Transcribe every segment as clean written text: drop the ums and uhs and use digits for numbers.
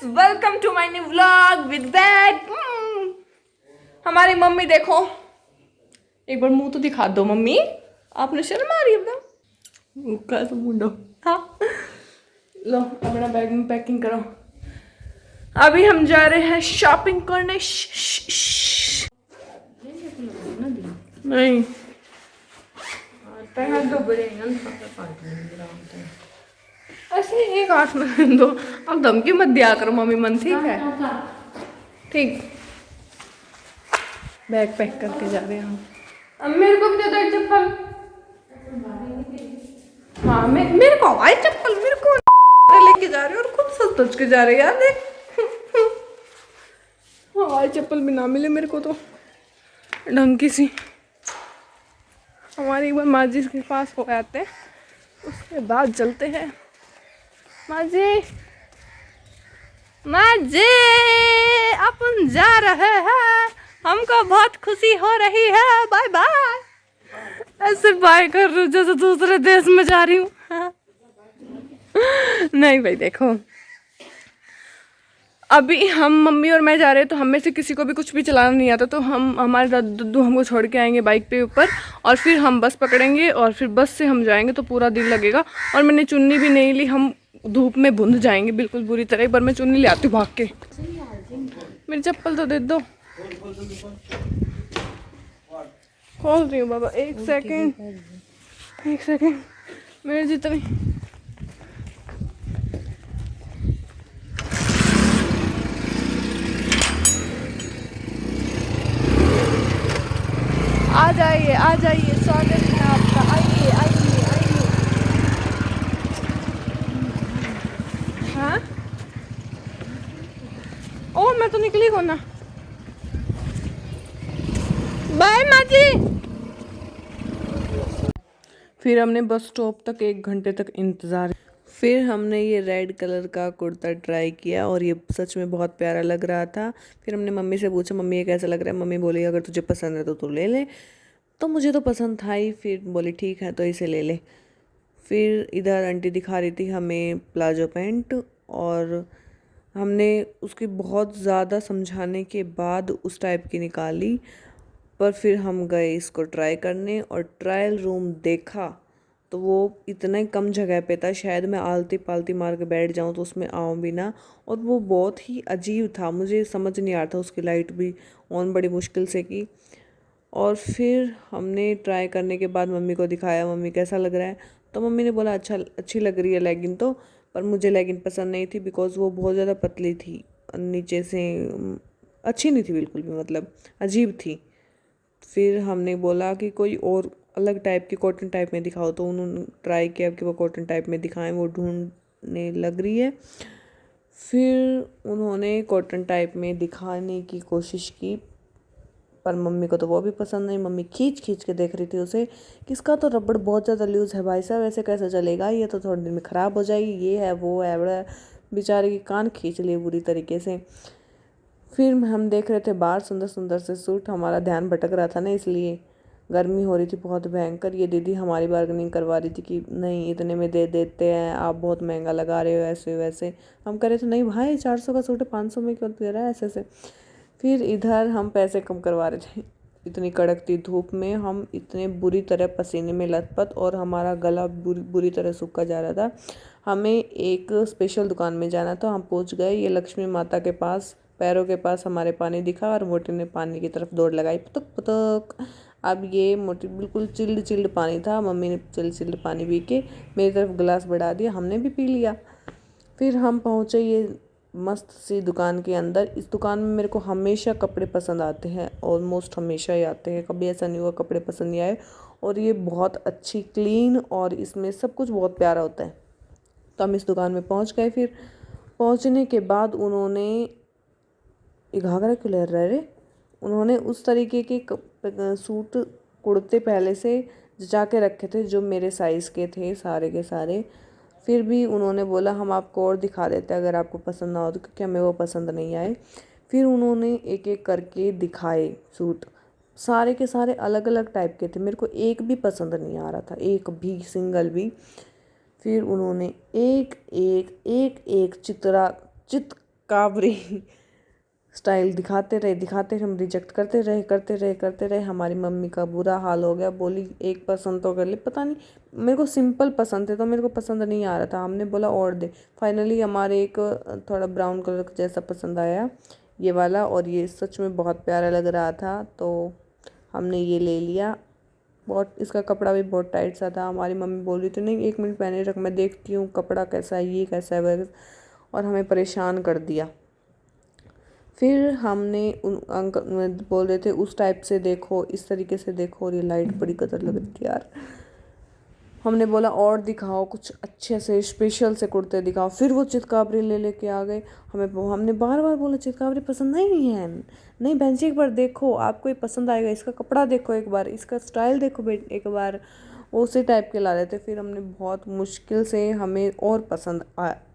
Welcome to my new vlog with bag. हमारी mummy देखो, एक बार मुंह तो दिखा दो मम्मी, आपने शर्म आ रही है एकदम। कैसा मुंडो। हाँ, लो अपना बैग में पैकिंग करो। अभी हम जा रहे हैं शॉपिंग करने। नहीं ऐसे एक आठ में दो। अब धमकी मत दिया करो मम्मी मन, ठीक है? ठीक, बैग पैक करके जा रहे हैं हम। अब मेरे को भी दे दो एक चप्पल। हाँ मेरे को हवाई चप्पल, मेरे को लेके जा रहे हो और खुद सच सच के जा रहे यार। देख हवाई चप्पल भी ना मिले मेरे को तो ढंग की सी। हमारे एक बार माँ जी के पास हो आते हैं, उसके बाद चलते हैं। माँ जी अपन जा रहे हैं, हमको बहुत खुशी हो रही है, बाय बाय। ऐसे बाय कर रही हूँ जैसे दूसरे देश में जा रही हूँ। नहीं भाई देखो, अभी हम मम्मी और मैं जा रहे हैं तो हम में से किसी को भी कुछ भी चलाना नहीं आता, तो हमारे दद्दू हमको छोड़ के आएंगे बाइक पे ऊपर, और फिर हम बस पकड़ेंगे और फिर बस से हम जाएंगे तो पूरा दिन लगेगा। और मैंने चुन्नी भी नहीं ली, हम धूप में भुंध जाएंगे बिल्कुल बुरी तरह। एक बार मैं चुन्नी ले आती हूँ भाग के। मेरी चप्पल तो दे दो। खोल रही हूँ बाबा, एक सेकेंड मेरे जितनी। आ जाइए, स्वागत है आपका, आइए। हाँ ओ मैं तो निकली को ना। बाय माँ जी। फिर हमने बस स्टॉप तक 1 घंटे तक इंतज़ार। फिर हमने ये रेड कलर का कुर्ता ट्राई किया और ये सच में बहुत प्यारा लग रहा था। फिर हमने मम्मी से पूछा, मम्मी ये कैसा लग रहा है? मम्मी बोली अगर तुझे पसंद है तो तू ले ले। तो मुझे तो पसंद था ही, फिर बोली ठीक है तो इसे ले ले। फिर इधर आंटी दिखा रही थी हमें प्लाजो पैंट, और हमने उसकी बहुत ज़्यादा समझाने के बाद उस टाइप की निकाली। पर फिर हम गए इसको ट्राई करने और ट्रायल रूम देखा तो वो इतने कम जगह पे था, शायद मैं आलती पालती मार के बैठ जाऊँ तो उसमें आऊँ भी ना। और वो बहुत ही अजीब था, मुझे समझ नहीं आ रहा था, उसकी लाइट भी ऑन बड़ी मुश्किल से की। और फिर हमने ट्राई करने के बाद मम्मी को दिखाया, मम्मी कैसा लग रहा है? तो मम्मी ने बोला अच्छी लग रही है लेगिन तो। पर मुझे लेगिन पसंद नहीं थी बिकॉज़ वो बहुत ज़्यादा पतली थी नीचे से, अच्छी नहीं थी बिल्कुल भी, मतलब अजीब थी। फिर हमने बोला कि कोई और अलग टाइप की कॉटन टाइप में दिखाओ, तो उन्होंने ट्राई किया कि वो कॉटन टाइप में दिखाएं, वो ढूंढने लग रही है। फिर उन्होंने कॉटन टाइप में दिखाने की कोशिश की, पर मम्मी को तो वो भी पसंद नहीं। मम्मी खींच खींच के देख रही थी उसे कि इसका तो रबड़ बहुत ज़्यादा लूज़ है भाई साहब, ऐसे कैसे चलेगा, ये तो थोड़े दिन में ख़राब हो जाएगी, ये है वो है बड़ा। बेचारे की कान खींच लिए बुरी तरीके से। फिर हम देख रहे थे बाहर सुंदर सुंदर से सूट, हमारा ध्यान भटक रहा था ना, इसलिए गर्मी हो रही थी बहुत भयंकर। ये दीदी हमारी बार्गेनिंग करवा रही थी कि नहीं इतने में दे देते हैं, आप बहुत महंगा लगा रहे हो ऐसे वैसे। हम कह रहे थे नहीं भाई 400 का सूट है, 500 में क्यों दे रहा है ऐसे ऐसे। फिर इधर हम पैसे कम करवा रहे थे, इतनी कड़कती धूप में हम इतने बुरी तरह पसीने में लथपथ, और हमारा गला बुरी तरह सूखा जा रहा था। हमें एक स्पेशल दुकान में जाना था, हम पहुंच गए ये लक्ष्मी माता के पास। पैरों के पास हमारे पानी दिखा और मोटी ने पानी की तरफ दौड़ लगाई, पुतक पुतक। अब ये मोटी बिल्कुल चिल्ड पानी था, मम्मी ने चिल्ड पानी पी के मेरी तरफ गिलास बढ़ा दिया, हमने भी पी लिया। फिर हम पहुँचे ये मस्त सी दुकान के अंदर। इस दुकान में मेरे को हमेशा कपड़े पसंद आते हैं, ऑलमोस्ट हमेशा ही आते हैं, कभी ऐसा नहीं हुआ कपड़े पसंद नहीं आए। और ये बहुत अच्छी क्लीन, और इसमें सब कुछ बहुत प्यारा होता है। तो हम इस दुकान में पहुंच गए। फिर पहुंचने के बाद उन्होंने घाघरा क्यों ले रहे रे, उन्होंने उस तरीके के सूट कुर्ते पहले से जचा के रखे थे जो मेरे साइज़ के थे सारे के सारे। फिर भी उन्होंने बोला हम आपको और दिखा देते अगर आपको पसंद ना हो तो, क्योंकि हमें वो पसंद नहीं आए। फिर उन्होंने एक एक करके दिखाए सूट, सारे के सारे अलग अलग टाइप के थे, मेरे को एक भी पसंद नहीं आ रहा था, एक भी सिंगल भी। फिर उन्होंने एक एक चित्र चितकावरी स्टाइल दिखाते रहे, हम रिजेक्ट करते रहे। हमारी मम्मी का बुरा हाल हो गया, बोली एक पसंद तो कर ले। पता नहीं, मेरे को सिंपल पसंद थे तो मेरे को पसंद नहीं आ रहा था, हमने बोला और दे। फाइनली हमारे एक थोड़ा ब्राउन कलर जैसा पसंद आया ये वाला, और ये सच में बहुत प्यारा लग रहा था तो हमने ये ले लिया। बहुत, इसका कपड़ा भी बहुत टाइट सा था। हमारी मम्मी बोल रही थी नहीं 1 मिनट पहने रख, मैं देखती हूँ कपड़ा कैसा है, ये कैसा है वगैरह, और हमें परेशान कर दिया। फिर हमने उन अंकल बोल रहे थे उस टाइप से देखो, इस तरीके से देखो, और ये लाइट बड़ी कदर लग रही थी यार। हमने बोला और दिखाओ कुछ अच्छे से स्पेशल से कुर्ते दिखाओ, फिर वो चितकाबरी ले लेके आ गए। हमने बार बार बोला चितकाबरी पसंद नहीं है, नहीं बहन जी एक बार देखो, आपको ये पसंद आएगा, इसका कपड़ा देखो एक बार, इसका स्टाइल देखो एक बार, उसी टाइप के ला रहे थे। फिर हमने बहुत मुश्किल से हमें और पसंद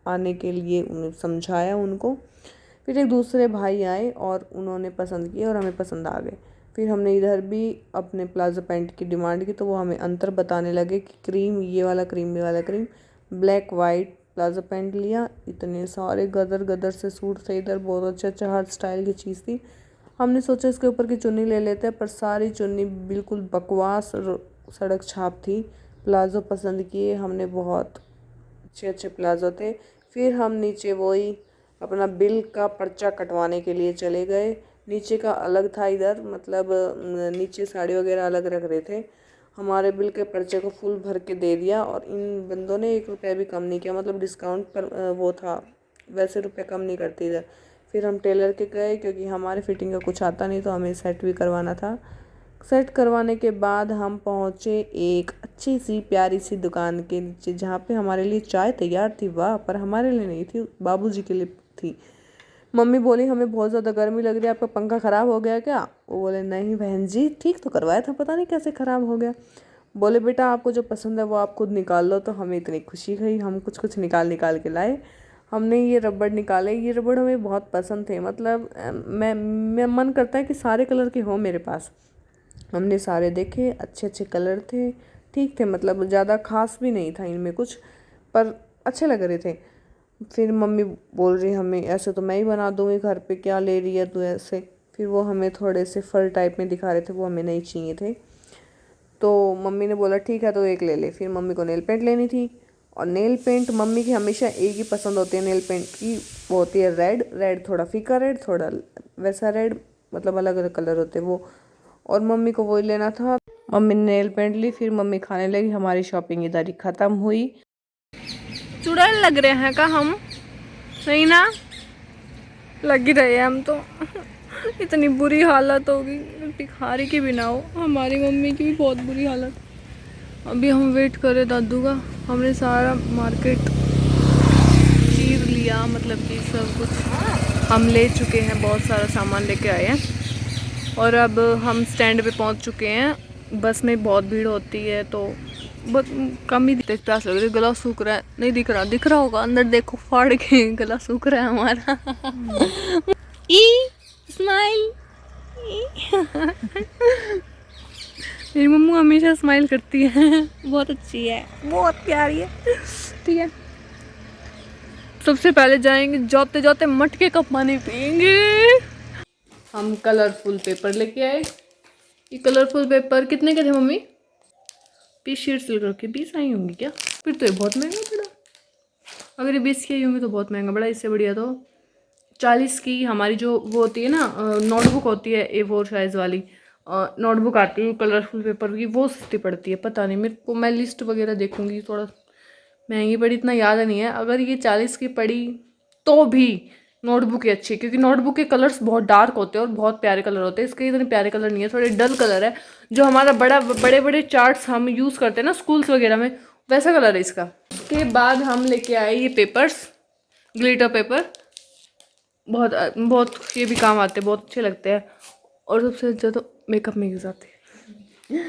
आने के लिए उन्हें समझाया उनको। फिर एक दूसरे भाई आए और उन्होंने पसंद किए और हमें पसंद आ गए। फिर हमने इधर भी अपने प्लाजो पैंट की डिमांड की तो वो हमें अंतर बताने लगे कि क्रीम ये वाला cream, black white palazzo pant लिया। इतने सारे गदर गदर से सूट थे इधर, बहुत अच्छा हर स्टाइल की चीज़ थी। हमने सोचा इसके ऊपर की चुन्नी ले लेते हैं, पर सारी चुन्नी बिल्कुल बकवास सड़क छाप थी। प्लाजो पसंद किए हमने, बहुत अच्छे प्लाजो थे। फिर हम नीचे वही अपना बिल का पर्चा कटवाने के लिए चले गए। नीचे का अलग था इधर, मतलब नीचे साड़ी वगैरह अलग रख रहे थे। हमारे बिल के पर्चे को फुल भर के दे दिया और इन बंदों ने 1 रुपया भी कम नहीं किया, मतलब डिस्काउंट पर वो था, वैसे रुपये कम नहीं करती इधर। फिर हम टेलर के गए क्योंकि हमारे फिटिंग का कुछ आता नहीं तो हमें सेट भी करवाना था। सेट करवाने के बाद हम पहुँचे एक अच्छी सी प्यारी सी दुकान के नीचे जहाँ पे हमारे लिए चाय तैयार थी। वाह, पर हमारे लिए नहीं थी, बाबूजी के लिए थी। मम्मी बोली हमें बहुत ज़्यादा गर्मी लग रही है, आपका पंखा ख़राब हो गया क्या? वो बोले नहीं बहन जी ठीक तो करवाया था, पता नहीं कैसे ख़राब हो गया। बोले बेटा आपको जो पसंद है वो आप खुद निकाल लो। तो हमें इतनी खुशी हुई, हम कुछ कुछ निकाल निकाल के लाए। हमने ये रबड़ निकाले, ये रबड़ हमें बहुत पसंद थे, मतलब मैं मन करता है कि सारे कलर के हों मेरे पास। हमने सारे देखे, अच्छे अच्छे कलर थे, ठीक थे, मतलब ज़्यादा खास भी नहीं था इनमें कुछ, पर अच्छे लग रहे थे। फिर मम्मी बोल रही हमें ऐसे तो मैं ही बना दूँगी घर पे, क्या ले रही है तू ऐसे। फिर वो हमें थोड़े से फल टाइप में दिखा रहे थे, वो हमें नहीं चाहिए थे। तो मम्मी ने बोला ठीक है तो एक ले ले। फिर मम्मी को नेल पेंट लेनी थी, और नेल पेंट मम्मी की हमेशा एक ही पसंद होती है नेल पेंट की, वो होती है रेड, थोड़ा फीका रेड, थोड़ा वैसा रेड, मतलब अलग अलग कलर होते वो, और मम्मी को वही लेना था। मम्मी ने नेल पेंट ली, फिर मम्मी खाने लगी, हमारी शॉपिंग इधर ही ख़त्म हुई। चुड़ैल लग रहे हैं का हम? नहीं ना, लग ही रहे हैं हम तो। इतनी बुरी हालत होगी, भिखारी की भी ना हो, हमारी मम्मी की भी बहुत बुरी हालत। अभी हम वेट करें दादू का। हमने सारा मार्केट चीर लिया, मतलब कि सब कुछ हम ले चुके हैं, बहुत सारा सामान लेके आए हैं। और अब हम स्टैंड पे पहुंच चुके हैं। बस में बहुत भीड़ होती है तो बहुत कम ही तेज प्यास लग रही है, गला सूख रहा है। नहीं दिख रहा होगा, अंदर देखो फाड़ के गला सूख रहा है हमारा। ई स्माइल। मेरी मम्मू हमेशा स्माइल करती है, बहुत अच्छी है, बहुत प्यारी है। ठीक है, सबसे पहले जाएंगे जाते जाते मटके का पानी पियेंगे। हम कलरफुल पेपर लेके आए। ये कलरफुल पेपर कितने के थे मम्मी? 20 शीट्स लेकर रखी, 20 आई होंगी क्या? फिर तो ये बहुत महंगा पड़ा। अगर ये 20 की आई होंगी तो बहुत महंगा पड़ा, इससे बढ़िया तो 40 की हमारी जो वो होती है ना नोटबुक होती है A4 साइज़ वाली नोटबुक आती है कलरफुल पेपर की, वो सस्ती पड़ती है। पता नहीं, मेरे को मैं लिस्ट वगैरह देखूंगी, थोड़ा महंगी पड़ी, इतना याद नहीं है। अगर ये 40 की पड़ी तो भी नोटबुक ही अच्छी है, क्योंकि नोटबुक के कलर्स बहुत डार्क होते हैं और बहुत प्यारे कलर होते हैं। इसके इतने प्यारे कलर नहीं है, थोड़े डल कलर है। जो हमारा बड़े बड़े चार्ट्स हम यूज़ करते हैं ना स्कूल्स वगैरह में, वैसा कलर है इसका। उसके बाद हम लेके आए ये पेपर्स, ग्लिटर पेपर, बहुत बहुत ये भी काम आते हैं, बहुत अच्छे लगते हैं, और सबसे अच्छा तो मेकअप में यूज़ आते हैं।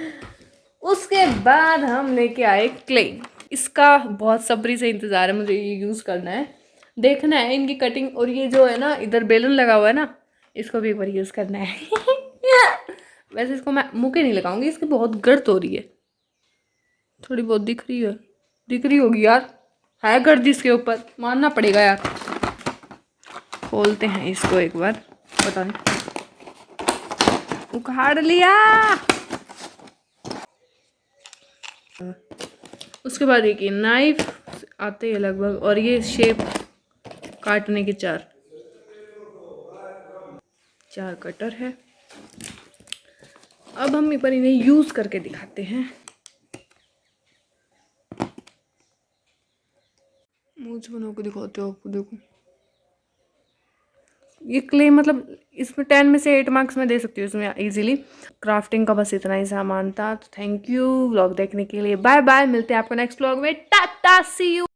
उसके बाद हम लेके आए क्ले। इसका बहुत सब्री से इंतज़ार है मुझे, ये यूज़ करना है, देखना है इनकी कटिंग। और ये जो है ना इधर बेलून लगा हुआ है ना, इसको भी एक बार यूज़ करना है। वैसे इसको मैं मुँह के नहीं लगाऊंगी, इसकी बहुत गर्द हो रही है, थोड़ी बहुत दिख रही होगी यार, है गर्द इसके ऊपर, मानना पड़ेगा यार। खोलते हैं इसको एक बार, पता नहीं उखाड़ लिया। उसके बाद एक ये नाइफ आते हैं लगभग, और ये शेप काटने के चार कटर है। अब हम एक बार इन्हें यूज करके दिखाते हैं। मुझे बना के दिखाते हो आपको, देखो ये क्ले, मतलब इसमें 10 में से 8 मार्क्स मैं दे सकती हूँ इसमें इजीली। क्राफ्टिंग का बस इतना ही सामान था। तो थैंक यू व्लॉग देखने के लिए, बाय बाय, मिलते हैं आपको नेक्स्ट व्लॉग में, टाटा सी यू।